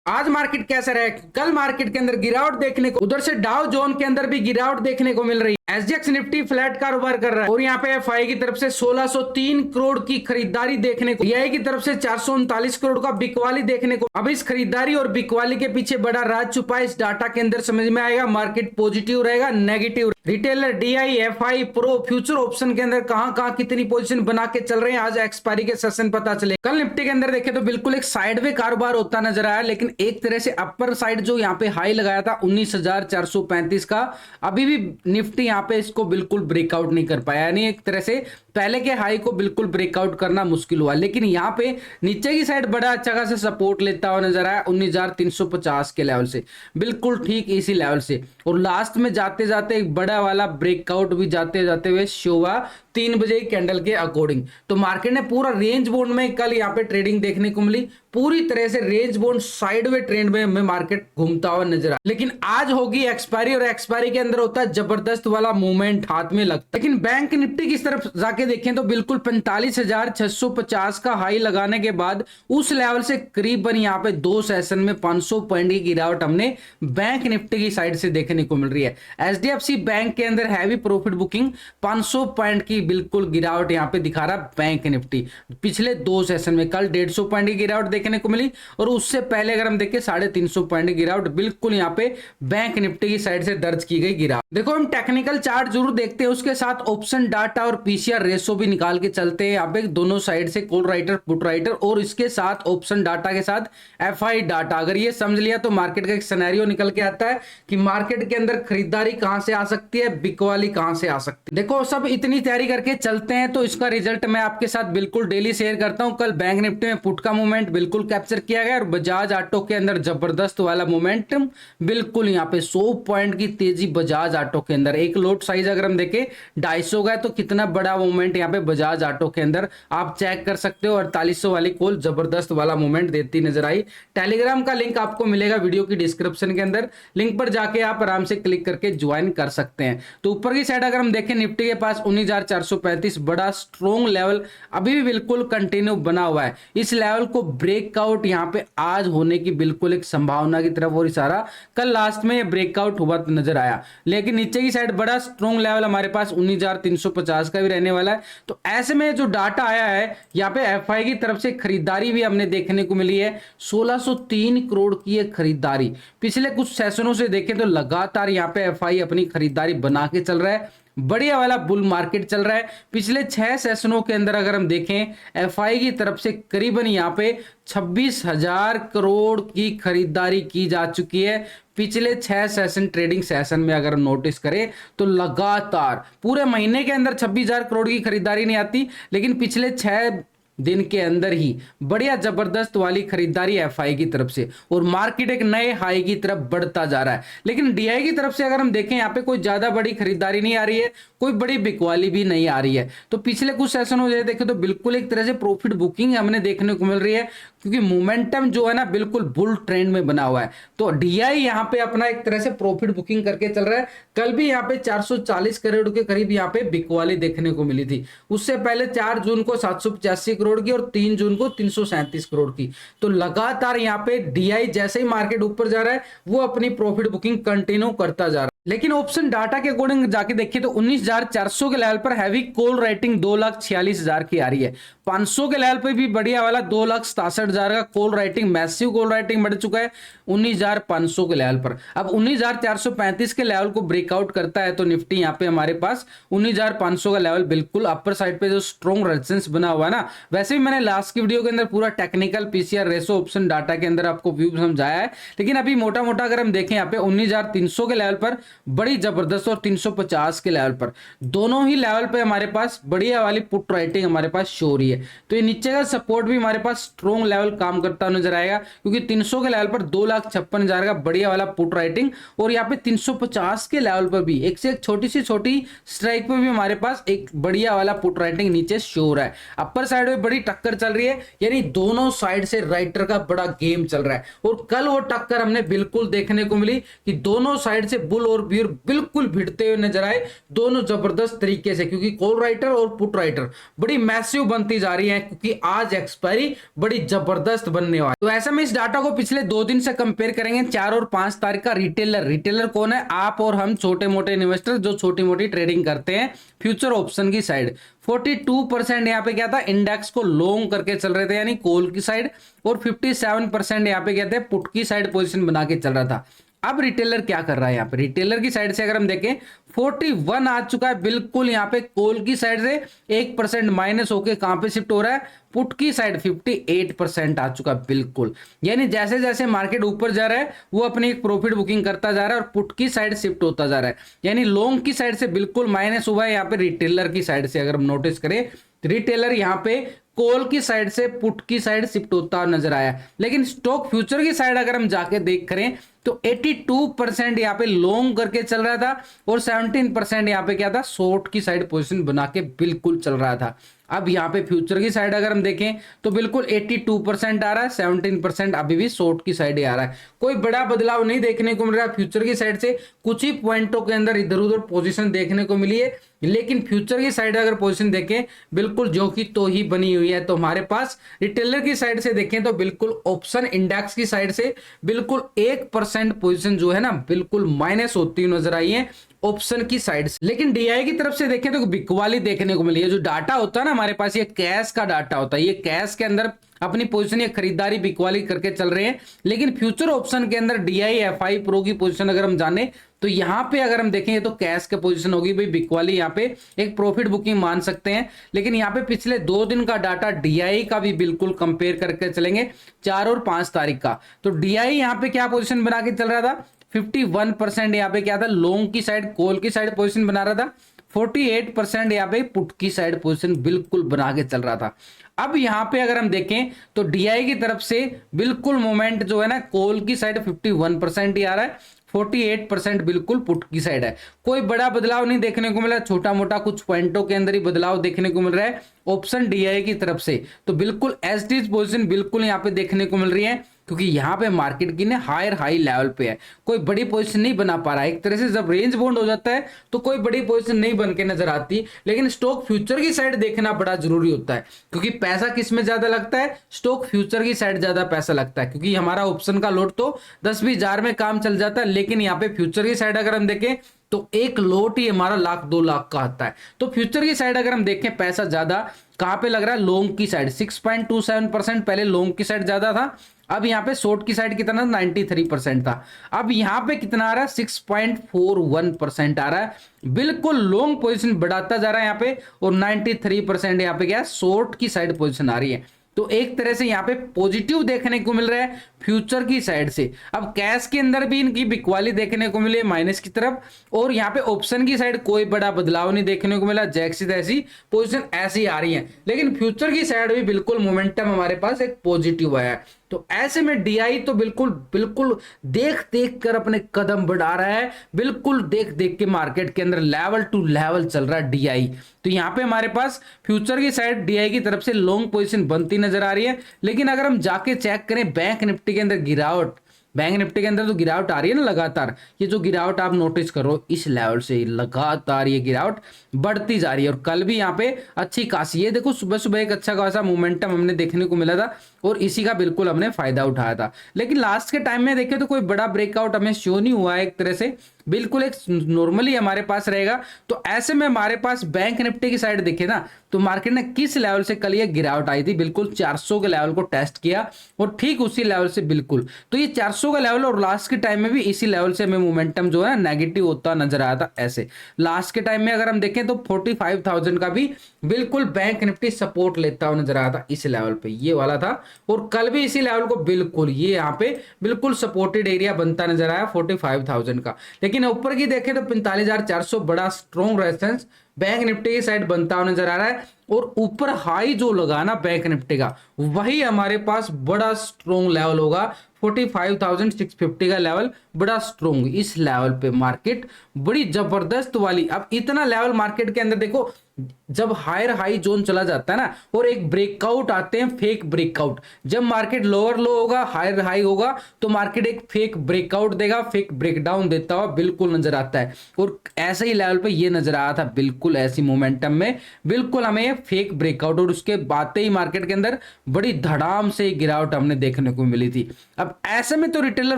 आज मार्केट कैसा रहा? कल मार्केट के अंदर गिरावट देखने को, उधर से डाउ जोन के अंदर भी गिरावट देखने को मिल रही है। एसजीएक्स निफ्टी फ्लैट कारोबार कर रहा है और यहाँ पे एफआई की तरफ से 1603 करोड़ की खरीदारी देखने को, डीआई की तरफ से 439 करोड़ का बिकवाली देखने को। अब इस खरीदारी और बिकवाली के पीछे बड़ा राज छुपा इस डाटा के अंदर समझ में आएगा। मार्केट पॉजिटिव रहेगा, negative, retailer, DI, FI, pro, future option के अंदर कहां कितनी पोजीशन बना के चल रहे हैं, आज एक्सपायरी के सेशन पता चले। कल निफ्टी के अंदर देखे तो बिल्कुल एक साइडवे कारोबार होता नजर आया, लेकिन एक तरह से अपर साइड जो यहाँ पे हाई लगाया था 19,435 का, अभी भी निफ्टी यहाँ पे इसको बिल्कुल ब्रेकआउट नहीं कर पाया। यानी एक तरह से पहले के हाई को बिल्कुल ब्रेकआउट करना मुश्किल हुआ, लेकिन यहाँ पे नीचे की साइड बड़ा अच्छा खासा सपोर्ट लेता हुआ नजर आया 19,350 के लेवल से, बिल्कुल ठीक इसी लेवल से। और लास्ट में जाते जाते एक बड़ा वाला ब्रेकआउट भी जाते जाते हुए शो हुआ 3 बजे कैंडल के अकॉर्डिंग। तो मार्केट ने पूरा रेंज बोन्ड में कल यहाँ पे ट्रेडिंग देखने को मिली, पूरी तरह से रेंज बोन्ड साइडवे ट्रेंड में मार्केट घूमता हुआ नजर आया। लेकिन आज होगी एक्सपायरी और एक्सपायरी के अंदर होता है जबरदस्त वाला मूवमेंट हाथ में लगता है। लेकिन बैंक निफ्टी की तरफ जाके देखें तो बिल्कुल 45,650 का हाई लगाने के बाद उस लेवल से करीबन यहाँ पे 2 सेशन में 500 पॉइंट की गिरावट हमने बैंक निफ्टी की साइड से देखने को मिल रही है। एचडीएफसी बैंक के अंदर हैवी प्रॉफिट बुकिंग, 500 पॉइंट की बिल्कुल गिरावट यहाँ पे दिखा रहा बैंक निफ्टी। पिछले 2 सेशन में कल 150 पॉइंट की गिरावट देखने को मिली और उससे पहले अगर हम देखें 350 पॉइंट की गिरावट बिल्कुल यहाँ पे बैंक निफ्टी की साइड से दर्ज की गई गिरावट। देखो हम टेक्निकल चार्ट जरूर देखते हैं, उसके साथ ऑप्शन डाटा और पीसीआर रेशो भी निकाल के चलते हैं यहाँ पे दोनों साइड से, कॉल राइटर, पुट राइटर, और इसके साथ ऑप्शन डाटा के साथ एफआई डाटा। अगर ये समझ लिया तो मार्केट का एक सिनेरियो निकल के आता है कि मार्केट के अंदर खरीदारी कहां से आ सकती है, बिकवाली कहां से आ सकती है। देखो सब इतनी तैयारी करके चलते हैं तो इसका रिजल्ट मैं आपके साथ बिल्कुल डेली शेयर करता हूं। कल बैंक निफ्टी में पुट का मूवमेंट बिल्कुल कैप्चर किया गया और बजाज ऑटो के अंदर जबरदस्त वाला मोमेंटम, बिल्कुल यहाँ पे 100 पॉइंट की तेजी बजाज ऑटो के अंदर। एक लोट साइज अगर हम देखें 250 का, तो कितना बड़ा मूवमेंट यहाँ पे बजाज ऑटो के अंदर आप चेक कर सकते हो। 4800 वाली कॉल जबरदस्त वाला मूवमेंट देती नजर आई। टेलीग्राम का लिंक आपको मिलेगा वीडियो की डिस्क्रिप्शन के अंदर, लिंक पर जाके आप आराम से क्लिक करके ज्वाइन कर सकते हैं। तो ऊपर की साइड अगर हम देखें निफ्टी के पास 19,435 बड़ा स्ट्रॉन्ग लेवल अभी भी बिल्कुल कंटिन्यू बना हुआ है। इस लेवल को ब्रेकआउट यहाँ पे आज होने की बिल्कुल एक संभावना की तरफ और इशारा, कल लास्ट में ये ब्रेकआउट हुआ नजर आया। लेकिन नीचे की साइड बड़ा स्ट्रॉन्ग लेवल हमारे पास 19,350 का भी रहने वाला है। तो ऐसे में जो डाटा आया है यहाँ पे एफआई की तरफ से खरीदारी भी हमने देखने को मिली है, 1603 करोड़ की खरीदारी। पिछले कुछ सेशनों से देखें तो लगातार यहाँ पे एफआई अपनी खरीदारी बना के चल रहा है, बढ़िया वाला बुल मार्केट चल रहा है। पिछले 6 सेशनों के अंदर अगर हम देखें एफआई की तरफ से करीबन यहाँ पे 26,000 करोड़ की खरीदारी की जा चुकी है। पिछले 6 सेशन ट्रेडिंग सेशन में अगर नोटिस करें तो लगातार पूरे महीने के अंदर 26,000 करोड़ की खरीदारी नहीं आती, लेकिन पिछले 6 दिन के अंदर ही बढ़िया जबरदस्त वाली खरीदारी एफआई की तरफ से, और मार्केट एक नए हाई की तरफ बढ़ता जा रहा है। लेकिन डीआई की तरफ से अगर हम देखें यहाँ पे कोई ज्यादा बड़ी खरीदारी नहीं आ रही है, कोई बड़ी बिकवाली भी नहीं आ रही है। तो पिछले कुछ सेशन हो देखें तो बिल्कुल एक तरह से प्रॉफिट बुकिंग हमें देखने को मिल रही है, क्योंकि मोमेंटम जो है ना बिल्कुल बुल ट्रेंड में बना हुआ है। तो डीआई यहाँ पे अपना एक तरह से प्रॉफिट बुकिंग करके चल रहा है। कल भी यहाँ पे 440 करोड़ के करीब यहाँ पे बिकवाली देखने को मिली थी। उससे पहले 4 जून को 785 करोड़ की और 3 जून को 337 करोड़ की। तो लगातार यहाँ पे डीआई जैसे ही मार्केट ऊपर जा रहा है वो अपनी प्रॉफिट बुकिंग कंटिन्यू करता जा रहा है। लेकिन ऑप्शन डाटा के अकॉर्डिंग जाके देखिए तो 19,400 के लेवल पर हैवी कॉल राइटिंग 2,46,000 की आ रही है। 500 के लेवल पर भी बढ़िया वाला 2,67,000 का call writing, massive call writing बढ़ चुका है 19,500 के लेवल पर। अब 19,435 के लेवल को ब्रेकआउट करता है तो निफ्टी यहाँ पे हमारे पास 19,500 का लेवल बिल्कुल अपर साइड पे जो स्ट्रॉन्ग रेजिस्टेंस बना हुआ है ना। वैसे भी मैंने लास्ट की वीडियो के अंदर पूरा technical PCR ratio option data के अंदर आपको व्यू समझाया है, लेकिन अभी मोटा मोटा अगर हम देखें यहाँ पे 19,300 के लेवल पर बड़ी जबरदस्त और 350 के लेवल पर, दोनों ही लेवल पे हमारे पास बढ़िया वाली पुट राइटिंग हमारे पास शो हो रही है। तो ये नीचे का सपोर्ट भी हमारे पास स्ट्रॉन्ग लेवल काम करता नजर आएगा, क्योंकि 300 के लेवल पर 2,56,000 का बढ़िया वाला पुट राइटिंग, और यहाँ पे 350 के लेवल पर भी एक से एक छोटी सी छोटी स्ट्राइक पर भी हमारे पास एक बढ़िया वाला पुट राइटिंग नीचे शो हो रहा है। अपर साइड में बड़ी टक्कर चल रही है, यानी दोनों साइड से राइटर का बड़ा गेम चल रहा है। और कल वो टक्कर हमने बिल्कुल देखने को मिली कि दोनों साइड से बुल और व्यू बिल्कुल भिड़ते हुए नजर आए, दोनों जबरदस्त तरीके से, क्योंकि कॉल राइटर और पुट राइटर बड़ी मैसिव बनती जा रही है, क्योंकि आज एक्सपायरी बड़ी जबरदस्त बनने वाली। तो ऐसा में इस डाटा को पिछले 2 दिन से कंपेयर करेंगे, 4 और 5 तारीख का। रिटेलर कौन है? आप और हम, छोटे मोटे इन्वेस्टर जो छोटी मोटी ट्रेडिंग करते हैं फ्यूचर ऑप्शन की साइड। 42% यहाँ पे क्या था, इंडेक्स को लॉन्ग करके चल रहे थे, यानी कॉल की साइड, और 57% यहाँ पे क्या थे, पुट की साइड पोजीशन बना के चल रहा था। अब रिटेलर क्या कर रहा है यहाँ पे? रिटेलर की साइड से अगर हम देखें 41 आ चुका है, बिल्कुल यहाँ पे कॉल की साइड से 1% माइनस होके कहां पे शिफ्ट हो रहा है, पुट की साइड 58% आ चुका है बिल्कुल। यानी जैसे जैसे मार्केट ऊपर जा रहा है वो अपनी एक प्रॉफिट बुकिंग करता जा रहा है और पुट की साइड शिफ्ट होता जा रहा है। यानी लॉन्ग की साइड से बिल्कुल माइनस हुआ है यहाँ पे रिटेलर की साइड से। अगर हम नोटिस करें रिटेलर यहाँ पे कॉल की साइड से पुट की साइड शिफ्ट होता नजर आया, लेकिन स्टॉक फ्यूचर की साइड अगर हम जाके देख करें तो 82% यहाँ पे लॉन्ग करके चल रहा था और 17% यहाँ पे क्या था, शॉर्ट की साइड पोजीशन बना के बिल्कुल चल रहा था। अब यहाँ पे फ्यूचर की साइड अगर हम देखें तो बिल्कुल 82% आ रहा है, 17% अभी भी शॉर्ट की साइड ही आ रहा है। कोई बड़ा बदलाव नहीं देखने को मिल रहा है फ्यूचर की साइड से, कुछ ही पॉइंटों के अंदर इधर उधर पोजीशन देखने को मिली है, लेकिन फ्यूचर की साइड अगर पोजीशन देखें बिल्कुल जो की तो ही बनी हुई है। तो हमारे पास रिटेलर की साइड से देखें तो बिल्कुल ऑप्शन इंडेक्स की साइड से बिल्कुल 1% पोजीशन जो है ना बिल्कुल माइनस होती हुई नजर आई है ऑप्शन की साइड से। लेकिन डीआई की तरफ से देखें तो बिकवाली देखने को मिली है। जो डाटा होता है ना हमारे पास, ये कैश का डाटा होता है, ये कैश के अंदर अपनी पोजीशन या खरीदारी बिकवाली करके चल रहे हैं। लेकिन फ्यूचर ऑप्शन के अंदर डीआई एफआई प्रो की पोजीशन अगर हम जाने तो यहां पे अगर हम देखें तो कैश की पोजीशन होगी भाई बिकवाली, यहां पे एक प्रॉफिट बुकिंग मान सकते हैं। लेकिन यहां पे पिछले 2 दिन का डाटा डीआई का भी बिल्कुल कंपेयर करके चलेंगे 4 और 5 तारीख का, तो डीआई यहां पे क्या पोजीशन बना के चल रहा था, 51% यहाँ पे क्या था, लॉन्ग की साइड कॉल की साइड पोजीशन बना रहा था, 48% यहाँ पे पुट की साइड पोजीशन बिल्कुल बना के चल रहा था। अब यहाँ पे अगर हम देखें तो डीआई की तरफ से बिल्कुल मोमेंट जो है ना कॉल की साइड 51% ही आ रहा है, 48% बिल्कुल पुट की साइड है। कोई बड़ा बदलाव नहीं देखने को मिला, छोटा मोटा कुछ पॉइंटों के अंदर ही बदलाव देखने को मिल रहा है ऑप्शन डीआई की तरफ से। तो बिल्कुल एज इट इज पोजीशन बिल्कुल यहाँ पे देखने को मिल रही है, क्योंकि यहाँ पे मार्केट की ना हायर हाई लेवल पे है, कोई बड़ी पोजीशन नहीं बना पा रहा है। एक तरह से जब रेंज बाउंड हो जाता है तो कोई बड़ी पोजीशन नहीं बन के नजर आती, लेकिन स्टॉक फ्यूचर की साइड देखना बड़ा जरूरी होता है, क्योंकि पैसा किस में ज्यादा लगता है, स्टॉक फ्यूचर की साइड ज्यादा पैसा लगता है, क्योंकि हमारा ऑप्शन का लोड तो 10-20 हजार में काम चल जाता है, लेकिन यहाँ पे फ्यूचर की साइड अगर हम देखें तो एक लोट ही हमारा 1-2 लाख का आता है। तो फ्यूचर की साइड अगर हम देखें पैसा ज्यादा कहां पे लग रहा है, लॉन्ग की साइड 6.27%, पहले लॉन्ग की साइड ज्यादा था, अब यहाँ पे शॉर्ट की साइड कितना 93% था, अब यहाँ पे कितना आ रहा है 6.41% आ रहा है, बिल्कुल लॉन्ग पोजीशन बढ़ाता जा रहा है यहाँ पे, और 93% यहाँ पे क्या शॉर्ट की साइड पोजीशन आ रही है। तो एक तरह से यहाँ पे पॉजिटिव देखने को मिल रहा है फ्यूचर की साइड से। अब कैश के अंदर भी इनकी बिकवाली देखने को मिली है माइनस की तरफ, और यहाँ पे ऑप्शन की साइड कोई बड़ा बदलाव नहीं देखने को मिला, जैसी तैसी पोजीशन ऐसी आ रही है, लेकिन फ्यूचर की साइड भी बिल्कुल मोमेंटम हमारे पास एक पॉजिटिव आया है। तो ऐसे में डीआई तो बिल्कुल बिल्कुल देख देख कर अपने कदम बढ़ा रहा है, बिल्कुल देख देख के मार्केट के अंदर लेवल टू लेवल चल रहा है डीआई। तो यहाँ पे हमारे पास फ्यूचर की साइड डीआई की तरफ से लॉन्ग पोजीशन बनती नजर आ रही है। लेकिन अगर हम जाके चेक करें बैंक निफ्टी के अंदर गिरावट, बैंक निफ्टी के अंदर तो गिरावट आ रही है ना लगातार, ये जो गिरावट आप नोटिस करो इस लेवल से लगातार ये गिरावट बढ़ती जा रही है, और कल भी यहाँ पे अच्छी खासी, ये देखो सुबह सुबह एक अच्छा खासा मोमेंटम हमने देखने को मिला था और इसी का बिल्कुल हमने फायदा उठाया था। लेकिन लास्ट के टाइम में देखें तो कोई बड़ा ब्रेकआउट हमें शो नहीं हुआ है, एक तरह से बिल्कुल एक नॉर्मली हमारे पास रहेगा। तो ऐसे में हमारे पास बैंक निफ्टी की साइड देखे ना तो मार्केट ने किस लेवल से कल ये गिरावट आई थी, बिल्कुल 400 के लेवल को टेस्ट किया और ठीक उसी लेवल से बिल्कुल, तो ये 400 का लेवल और लास्ट के टाइम में भी इसी लेवल से हमें मोमेंटम जो है नेगेटिव होता नजर आया था। ऐसे लास्ट के टाइम में अगर हम देखें तो 45,000 का भी बिल्कुल बैंक निफ्टी सपोर्ट लेता हुआ नजर आया था, इस लेवल पे ये वाला था, और कल भी इसी लेवल को बिल्कुल ये यहाँ पे बिल्कुल सपोर्टेड एरिया बनता नजर आया 45,000 का। लेकिन ऊपर की देखें तो 45,400 बड़ा स्ट्रॉन्ग रेजिस्टेंस बैंक निफ्टी की साइड बनता हुआ नजर आ रहा है, और ऊपर हाई जो लगा ना बैंक निफ्टी का वही हमारे पास बड़ा स्ट्रॉन्ग लेवल होगा 45,650 का लेवल, बड़ा स्ट्रॉन्ग। इस लेवल पे मार्केट बड़ी जबरदस्त वाली, अब इतना लेवल मार्केट के अंदर देखो जब हायर हाई जोन चला जाता है ना, और एक ब्रेकआउट आते हैं फेक ब्रेकआउट, जब मार्केट लोअर लो होगा हायर हाई होगा तो मार्केट एक फेक ब्रेकआउट देगा, फेक ब्रेकडाउन देता हुआ बिल्कुल नजर आता है। और ऐसे ही लेवल पे ये नजर आया था, बिल्कुल ऐसी मोमेंटम में बिल्कुल हमें फेक ब्रेकआउट, और उसके बाद ही मार्केट के अंदर बड़ी धड़ाम से गिरावट हमने देखने को मिली थी। अब ऐसे में तो रिटेलर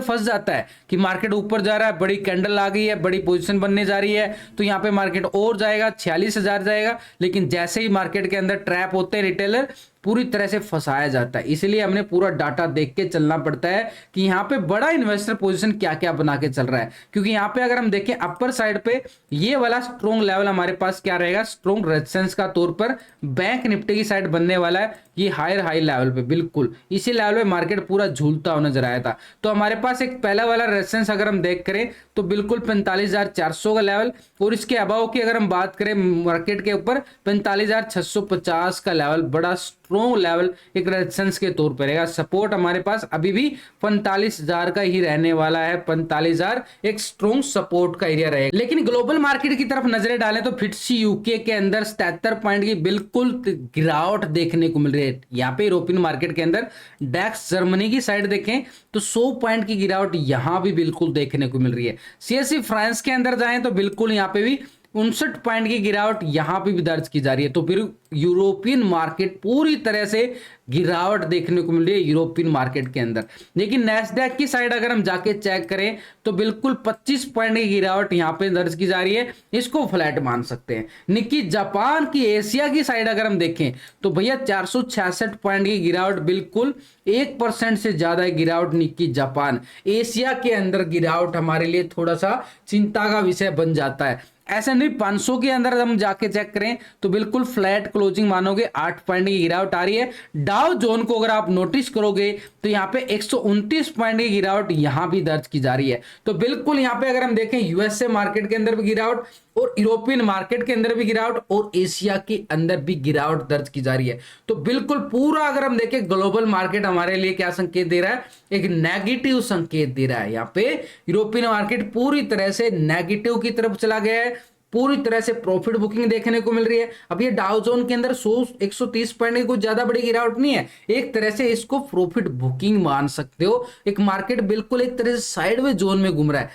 फंस जाता है कि मार्केट ऊपर जा रहा है, बड़ी कैंडल आ गई है, बड़ी पोजीशन बनने जा रही है, तो यहां पे मार्केट और जाएगा, 46,000 जाएगा। लेकिन जैसे ही मार्केट के अंदर ट्रैप होते हैं रिटेलर, पूरी तरह से फंसाया जाता है। इसलिए हमने पूरा डाटा देख के चलना पड़ता है कि यहाँ पे बड़ा इन्वेस्टर पोजीशन क्या क्या बना के चल रहा है। क्योंकि यहाँ पे अगर हम देखें अपर साइड पे ये वाला स्ट्रॉन्ग लेवल हमारे पास क्या रहेगा, स्ट्रॉन्ग रेजिस्टेंस का तौर पर बैंक निफ्टी की साइड बनने वाला है, ये हायर हाई लेवल पे बिल्कुल इसी लेवल पे मार्केट पूरा झूलता हुआ नजर आया था। तो हमारे पास एक पहला वाला रेजिस्टेंस अगर हम देख करें तो बिल्कुल 45,400 का लेवल, और इसके अभाव की अगर हम बात करें मार्केट के ऊपर 45,650 का लेवल, बड़ा स्ट्रॉन्ग लेवल एक रेजिस्टेंस के तौर पर रहेगा। सपोर्ट हमारे पास अभी भी 45,000 का ही रहने वाला है, 45,000 एक स्ट्रॉन्ग सपोर्ट का एरिया रहेगा। लेकिन ग्लोबल मार्केट की तरफ नजरें डालें तो फिट्सी यूके के अंदर 77 पॉइंट की बिल्कुल गिरावट देखने को मिल रही है। यहाँ पे यूरोपियन मार्केट के अंदर डैक्स जर्मनी की साइड देखें तो 100 पॉइंट की गिरावट यहां भी बिल्कुल देखने को मिल रही है। सीएससी फ्रांस के अंदर जाएं तो बिल्कुल यहाँ पे भी 59 पॉइंट की गिरावट यहां पे भी दर्ज की जा रही है। तो फिर यूरोपियन मार्केट पूरी तरह से गिरावट देखने को मिल रही है यूरोपियन मार्केट के अंदर। लेकिन नैस्डैक की साइड अगर हम जाके चेक करें तो बिल्कुल 25 पॉइंट की गिरावट यहां पे दर्ज की जा रही है, इसको फ्लैट मान सकते हैं। निक्की जापान की एशिया की साइड अगर हम देखें तो भैया 466 पॉइंट की गिरावट, बिल्कुल 1% से ज्यादा गिरावट निक्की जापान एशिया के अंदर गिरावट हमारे लिए थोड़ा सा चिंता का विषय बन जाता है। S&P 500 के अंदर हम जाके चेक करें तो बिल्कुल फ्लैट क्लोजिंग मानोगे, 8 पॉइंट की गिरावट आ रही है। डाउ जोन को अगर आप नोटिस करोगे तो यहाँ पे 129 पॉइंट की गिरावट यहां भी दर्ज की जा रही है। तो बिल्कुल यहाँ पे अगर हम देखें यूएसए मार्केट के अंदर भी गिरावट, और यूरोपियन मार्केट के अंदर भी गिरावट, और एशिया के अंदर भी गिरावट दर्ज की जा रही है। तो बिल्कुल पूरा अगर हम देखें ग्लोबल मार्केट हमारे लिए क्या संकेत दे रहा है, एक नेगेटिव संकेत दे रहा है। यहाँ पे यूरोपियन मार्केट पूरी तरह से नेगेटिव की तरफ चला गया है, पूरी तरह से प्रॉफिट बुकिंग देखने को मिल रही है। अब ये डाउ जोन के अंदर 130 पॉइंट की कुछ ज्यादा बड़ी गिरावट नहीं है, एक तरह से इसको प्रॉफिट बुकिंग मान सकते हो। एक मार्केट बिल्कुल एक तरह से साइडवेज जोन में घूम रहा है।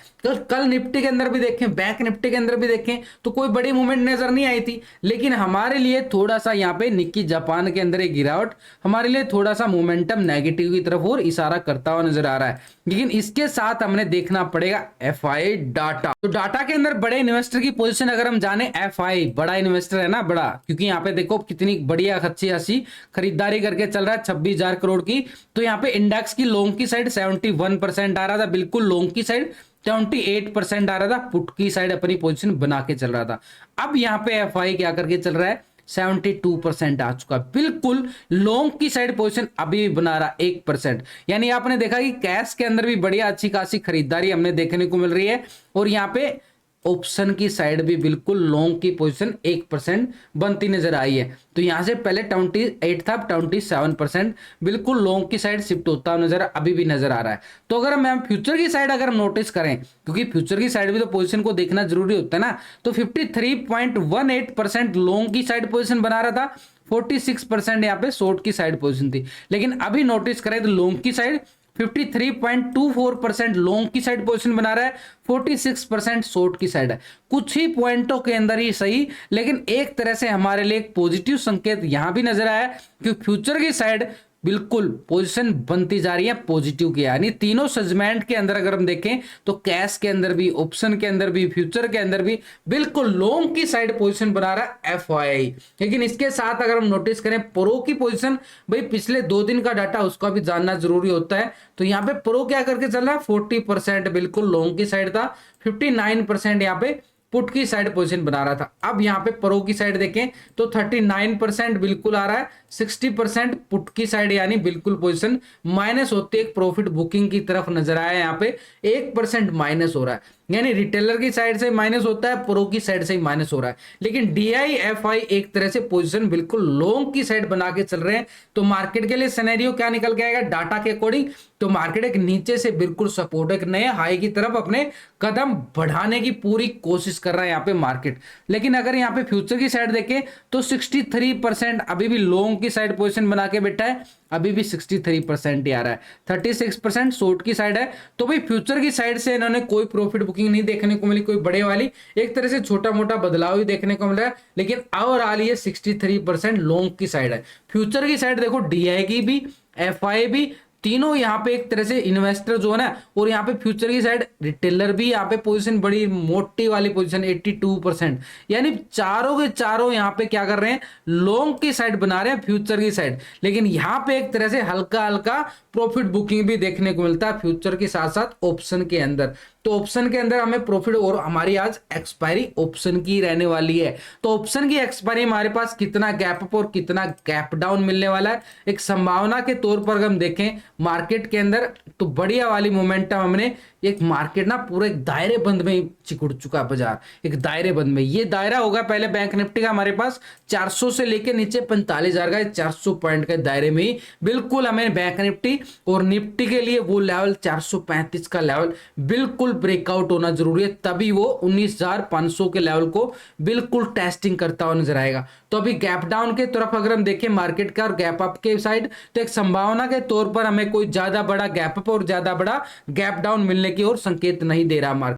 कल निफ्टी के अंदर भी देखें, बैंक निफ्टी के अंदर भी देखें तो कोई बड़ी मूवमेंट नजर नहीं आई थी। लेकिन हमारे लिए थोड़ा सा यहाँ पे निक्की जापान के अंदर एक गिरावट हमारे लिए थोड़ा सा मोमेंटम नेगेटिव की तरफ और इशारा करता हुआ नजर आ रहा है। लेकिन इसके साथ हमने देखना पड़ेगा एफआई डाटा। तो डाटा के अंदर बड़े इन्वेस्टर की पोजीशन अगर हम जाने, एफआई बड़ा इन्वेस्टर है ना, बड़ा, क्योंकि यहाँ पे देखो कितनी बढ़िया अच्छी खासी खरीदारी करके चल रहा है 26,000 करोड़ की। तो यहाँ पे इंडेक्स की लॉन्ग की साइड 71% आ रहा था, बिल्कुल लॉन्ग की साइड 78% आ रहा था, पुट की साइड अपनी पोजीशन बना के चल रहा था। अब यहाँ पे एफआई क्या करके चल रहा है, 72% आ चुका, बिल्कुल लॉन्ग की साइड पोजीशन अभी भी बना रहा 1%। यानी आपने देखा कि कैश के अंदर भी बढ़िया अच्छी खासी खरीदारी हमने देखने को मिल रही है, और यहाँ पे ऑप्शन की साइड भी बिल्कुल लॉन्ग की पोजीशन 1% बनती नजर आई है। तो यहां से पहले 28 था, 27% बिल्कुल लॉन्ग की साइड शिफ्ट होता नजर अभी भी नजर आ रहा है। तो अगर हम फ्यूचर की साइड अगर हम नोटिस करें, क्योंकि फ्यूचर की साइड भी तो पोजीशन को देखना जरूरी होता है ना, तो 53.18% लॉन्ग की साइड पोजीशन बना रहा था, 46% यहाँ पे शॉर्ट की साइड पोजीशन थी। लेकिन अभी नोटिस करें तो लॉन्ग की साइड 53.24% लॉन्ग की साइड पोजीशन बना रहा है, 46% शॉर्ट की साइड है। कुछ ही पॉइंटों के अंदर ही सही, लेकिन एक तरह से हमारे लिए एक पॉजिटिव संकेत यहां भी नजर आया कि फ्यूचर की साइड बिल्कुल पोजीशन बनती जा रही है पॉजिटिव की। यानी तीनों सेगमेंट के अंदर अगर हम देखें तो कैश के अंदर भी, ऑप्शन के अंदर भी, फ्यूचर के अंदर भी बिल्कुल लॉन्ग की साइड पोजीशन बना रहा है एफआई। लेकिन इसके साथ अगर हम नोटिस करें प्रो की पोजीशन, भाई पिछले 2 दिन का डाटा उसका भी जानना जरूरी होता है। तो यहाँ पे प्रो क्या करके चल रहा है, 40% बिल्कुल लॉन्ग की साइड था, 59% यहाँ पे पुट की साइड पोजीशन बना रहा था। अब यहाँ पे प्रो की साइड देखें तो 39% बिल्कुल आ रहा है, 60% पुट की साइड यानी बिल्कुल पोजीशन माइनस होती है, प्रॉफिट बुकिंग की तरफ नजर आया। यहाँ पे 1% माइनस हो रहा है। यानी रिटेलर की साइड से माइनस होता है, प्रो की साइड से ही माइनस हो रहा है। लेकिन DIFI एक तरह से पोजीशन बिल्कुल लॉन्ग की साइड बना के चल रहे हैं। तो मार्केट के लिए सिनेरियो क्या निकल के आएगा डाटा के अकॉर्डिंग, तो मार्केट एक नीचे से बिल्कुल सपोर्ट, एक नए हाई की तरफ अपने कदम बढ़ाने की पूरी कोशिश कर रहा है यहाँ पे मार्केट। लेकिन अगर यहाँ पे फ्यूचर की साइड देखें तो 63% अभी भी लॉन्ग की साइड पोजीशन बना के बैठा है, अभी भी 63% ही आ रहा है, 36% शॉर्ट की साइड है। तो भाई फ्यूचर की साइड से इन्होंने कोई प्रॉफिट बुकिंग नहीं देखने को मिली, कोई बड़े वाली, एक तरह से छोटा मोटा बदलाव ही देखने को मिल रहा है। लेकिन ओवरऑल ये 63% लॉन्ग की साइड है। फ्यूचर की साइड देखो DI की भी, FI भी, तीनों यहाँ पे एक तरह से इन्वेस्टर जो है ना, और यहाँ पे फ्यूचर की साइड रिटेलर भी यहाँ पे पोजीशन बड़ी मोटी वाली पोजीशन 82%, यानी चारों के चारों यहाँ पे क्या कर रहे हैं, लॉन्ग की साइड बना रहे हैं फ्यूचर की साइड। लेकिन यहाँ पे एक तरह से हल्का हल्का प्रॉफिट बुकिंग भी देखने को मिलता है फ्यूचर के साथ साथ ऑप्शन के अंदर। तो ऑप्शन के अंदर हमें प्रॉफिट, और हमारी आज एक्सपायरी ऑप्शन की रहने वाली है। तो ऑप्शन की एक्सपायरी हमारे पास कितना गैप अप और कितना गैप डाउन मिलने वाला है, एक संभावना के तौर पर अगर हम देखें मार्केट के अंदर तो बढ़िया वाली मोमेंटम हमने, एक मार्केट ना पूरे एक दायरे बंद में चिकुड़ चुका है बाजार, एक दायरे बंद में। ये दायरा होगा पहले बैंक निफ्टी का हमारे पास 400 से लेके नीचे 45,000 का 400 पॉइंट के दायरे में ही बिल्कुल हमें बैंक निफ्टी और निफ्टी के लिए वो लेवल 435 का लेवल बिल्कुल ब्रेकआउट होना जरूरी है, तभी वो 19,500 के लेवल को बिल्कुल टेस्टिंग करता हुआ नजर आएगा। तो अभी गैप डाउन के तरफ अगर हम देखें मार्केट का और गैप अप के साइड, तो एक संभावना के तौर पर हमें कोई ज्यादा बड़ा गैप अप और ज्यादा बड़ा गैप डाउन मिलने की ओर संकेत नहीं दे रहा मार्केट।